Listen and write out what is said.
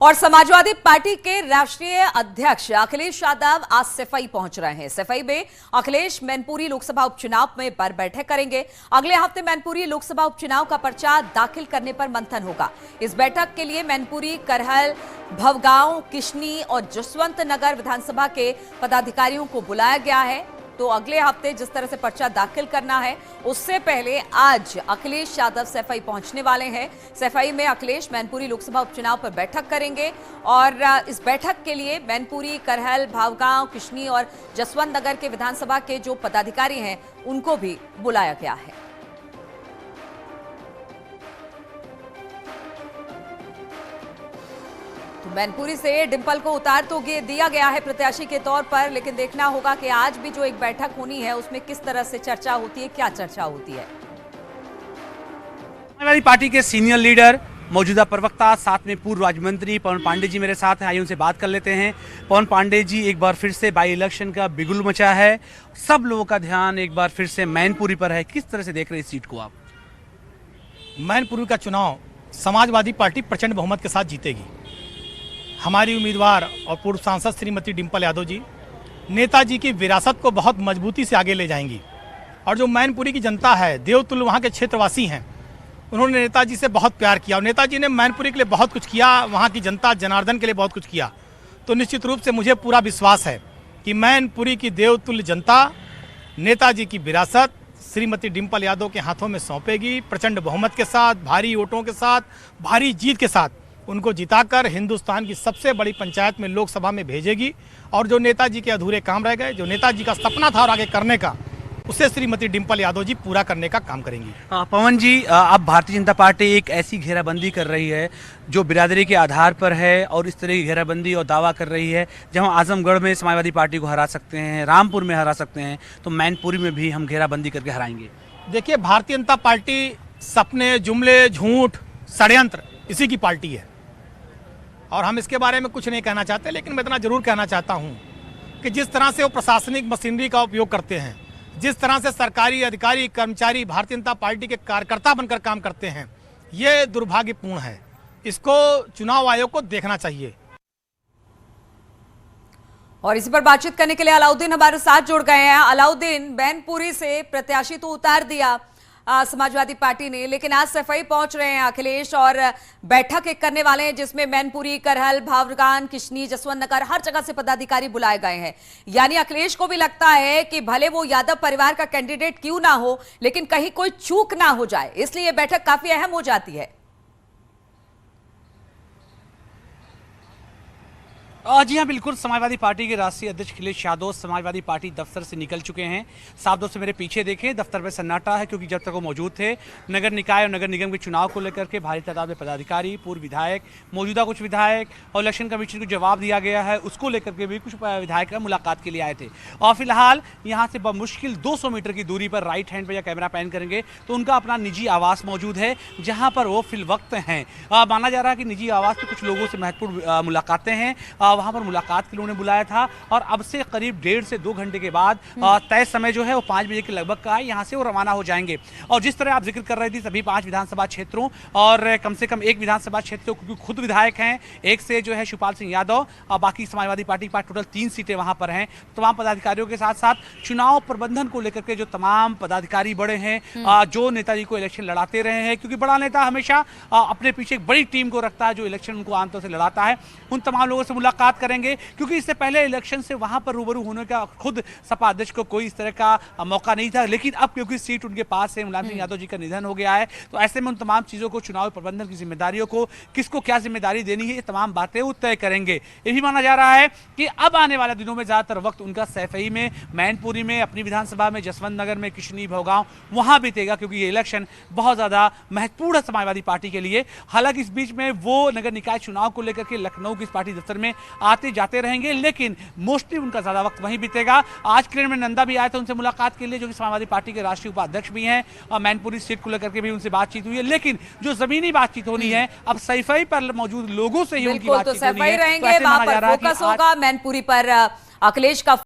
और समाजवादी पार्टी के राष्ट्रीय अध्यक्ष अखिलेश यादव आज सफाई पहुंच रहे हैं। सफाई में अखिलेश मैनपुरी लोकसभा उपचुनाव में पर बैठक करेंगे। अगले हफ्ते मैनपुरी लोकसभा उपचुनाव का पर्चा दाखिल करने पर मंथन होगा। इस बैठक के लिए मैनपुरी, करहल, भवगांव, किशनी और जसवंत नगर विधानसभा के पदाधिकारियों को बुलाया गया है। तो अगले हफ्ते जिस तरह से पर्चा दाखिल करना है, उससे पहले आज अखिलेश यादव सफाई पहुंचने वाले हैं। सफाई में अखिलेश मैनपुरी लोकसभा उपचुनाव पर बैठक करेंगे और इस बैठक के लिए मैनपुरी, करहल, भावगांव, किशनी और जसवंत नगर के विधानसभा के जो पदाधिकारी हैं, उनको भी बुलाया गया है। तो मैनपुरी से डिंपल को उतार तो दिया गया है प्रत्याशी के तौर पर, लेकिन देखना होगा कि आज भी जो एक बैठक होनी है उसमें किस तरह से चर्चा होती है, क्या चर्चा होती है। समाजवादी पार्टी के सीनियर लीडर, मौजूदा प्रवक्ता, साथ में पूर्व राज्य मंत्री पवन पांडे जी मेरे साथ हैं। आइए उनसे बात कर लेते हैं। पवन पांडे जी, एक बार फिर से बाई इलेक्शन का बिगुल मचा है, सब लोगों का ध्यान एक बार फिर से मैनपुरी पर है। किस तरह से देख रहे हैं इस सीट को आप? मैनपुरी का चुनाव समाजवादी पार्टी प्रचंड बहुमत के साथ जीतेगी। हमारी उम्मीदवार और पूर्व सांसद श्रीमती डिंपल यादव जी नेताजी की विरासत को बहुत मजबूती से आगे ले जाएंगी। और जो मैनपुरी की जनता है, देवतुल्य वहाँ के क्षेत्रवासी हैं, उन्होंने नेताजी से बहुत प्यार किया और नेताजी ने मैनपुरी के लिए बहुत कुछ किया, वहाँ की जनता जनार्दन के लिए बहुत कुछ किया। तो निश्चित रूप से मुझे पूरा विश्वास है कि मैनपुरी की देवतुल्य जनता नेताजी की विरासत श्रीमती डिंपल यादव के हाथों में सौंपेगी। प्रचंड बहुमत के साथ, भारी वोटों के साथ, भारी जीत के साथ उनको जिताकर हिंदुस्तान की सबसे बड़ी पंचायत में लोकसभा में भेजेगी। और जो नेताजी के अधूरे काम रह गए, जो नेताजी का सपना था और आगे करने का, उसे श्रीमती डिंपल यादव जी पूरा करने का काम करेंगी। पवन जी, अब भारतीय जनता पार्टी एक ऐसी घेराबंदी कर रही है जो बिरादरी के आधार पर है और इस तरह की घेराबंदी और दावा कर रही है जहां आजमगढ़ में समाजवादी पार्टी को हरा सकते हैं, रामपुर में हरा सकते हैं, तो मैनपुरी में भी हम घेराबंदी करके हराएंगे। देखिए, भारतीय जनता पार्टी सपने, जुमले, झूठ, षड्यंत्र, इसी की पार्टी है और हम इसके बारे में कुछ नहीं कहना चाहते। लेकिन मैं इतना जरूर कहना चाहता हूं कि जिस तरह से वो प्रशासनिक मशीनरी का उपयोग करते हैं, जिस तरह से सरकारी अधिकारी, कर्मचारी भारतीय जनता पार्टी के कार्यकर्ता बनकर काम करते हैं, ये दुर्भाग्यपूर्ण है। इसको चुनाव आयोग को देखना चाहिए। और इसी पर बातचीत करने के लिए अलाउद्दीन हमारे साथ जुड़ गए हैं। अलाउद्दीन, मैनपुरी से प्रत्याशी तो उतार दिया समाजवादी पार्टी ने, लेकिन आज सफाई पहुंच रहे हैं अखिलेश और बैठक एक करने वाले हैं जिसमें मैनपुरी, करहल, भावगांव, किशनी, जसवंत नगर हर जगह से पदाधिकारी बुलाए गए हैं। यानी अखिलेश को भी लगता है कि भले वो यादव परिवार का कैंडिडेट क्यों ना हो, लेकिन कहीं कोई चूक ना हो जाए, इसलिए ये बैठक काफी अहम हो जाती है। जी हाँ, बिल्कुल। समाजवादी पार्टी के राष्ट्रीय अध्यक्ष अखिलेश यादव समाजवादी पार्टी दफ्तर से निकल चुके हैं। साफ से मेरे पीछे देखें, दफ्तर में सन्नाटा है क्योंकि जब तक वो मौजूद थे, नगर निकाय और नगर निगम के चुनाव को लेकर के भारी तादाद में पदाधिकारी, पूर्व विधायक, मौजूदा कुछ विधायक और इलेक्शन कमीशन को जवाब दिया गया है, उसको लेकर के भी कुछ विधायक मुलाकात के लिए आए थे। और फिलहाल यहाँ से बमुश्किल 200 मीटर की दूरी पर राइट हैंड पर या कैमरा पैन करेंगे तो उनका अपना निजी आवास मौजूद है, जहाँ पर वो फिल वक्त हैं। माना जा रहा है कि निजी आवास में कुछ लोगों से महत्वपूर्ण मुलाकातें हैं। वहां पर मुलाकात के लिए उन्हें बुलाया था और अब से करीब 1.5 से 2 घंटे के बाद तय समय जो है वो 5 बजे के लगभग का है, यहां से वो रवाना हो जाएंगे। और जिस तरह आप जिक्र कर रही थी, सभी 5 विधानसभा क्षेत्रों और कम से कम एक विधानसभा क्षेत्र क्योंकि खुद विधायक हैं, एक से जो है शिवपाल सिंह यादव और बाकी समाजवादी पार्टी के पास टोटल 3 सीटें वहां पर हैं। तमाम पदाधिकारियों के साथ साथ चुनाव प्रबंधन को लेकर के जो तमाम पदाधिकारी बड़े हैं, जो नेताजी को इलेक्शन लड़ाते रहे हैं, क्योंकि बड़ा नेता हमेशा अपने पीछे एक बड़ी टीम को रखता है जो इलेक्शन उनको आमतौर से लड़ाता है, उन तमाम लोगों से मुलाकात करेंगे। क्योंकि इससे पहले इलेक्शन से वहां पर रूबरू होने का खुद सपा अध्यक्ष को कोई इस तरह का मौका नहीं था, लेकिन अब क्योंकि सीट उनके पास है, मुलायम सिंह यादव जी का निधन हो गया है, तो ऐसे में उन तमाम चीजों को, चुनाव प्रबंधन की जिम्मेदारियों को, किसको क्या जिम्मेदारी देनी है, ये तमाम बातें वो तय करेंगे। ये भी माना जा रहा है कि अब आने वाले दिनों में ज्यादातर वक्त उनका सैफई में, मैनपुरी में, अपनी विधानसभा में, जसवंत नगर में, किशनी, भवगांव वहां बीतेगा, क्योंकि ये इलेक्शन बहुत ज्यादा महत्वपूर्ण है समाजवादी पार्टी के लिए। हालांकि इस बीच में वो नगर निकाय चुनाव को लेकर के लखनऊ की इस पार्टी दफ्तर में आते जाते रहेंगे, लेकिन मोस्टली उनका ज्यादा वक्त वहीं बीतेगा। आज किरण में नंदा भी आए थे उनसे मुलाकात के लिए, जो कि समाजवादी पार्टी के राष्ट्रीय उपाध्यक्ष भी हैं, और मैनपुरी सीट को लेकर के भी उनसे बातचीत हुई है। लेकिन जो जमीनी बातचीत होनी है, अब सफाई पर मौजूद लोगों से ही उनकी बातचीत होनी है। रहेंगे, वहां पर फोकस होगा। मैनपुरी पर अखिलेश का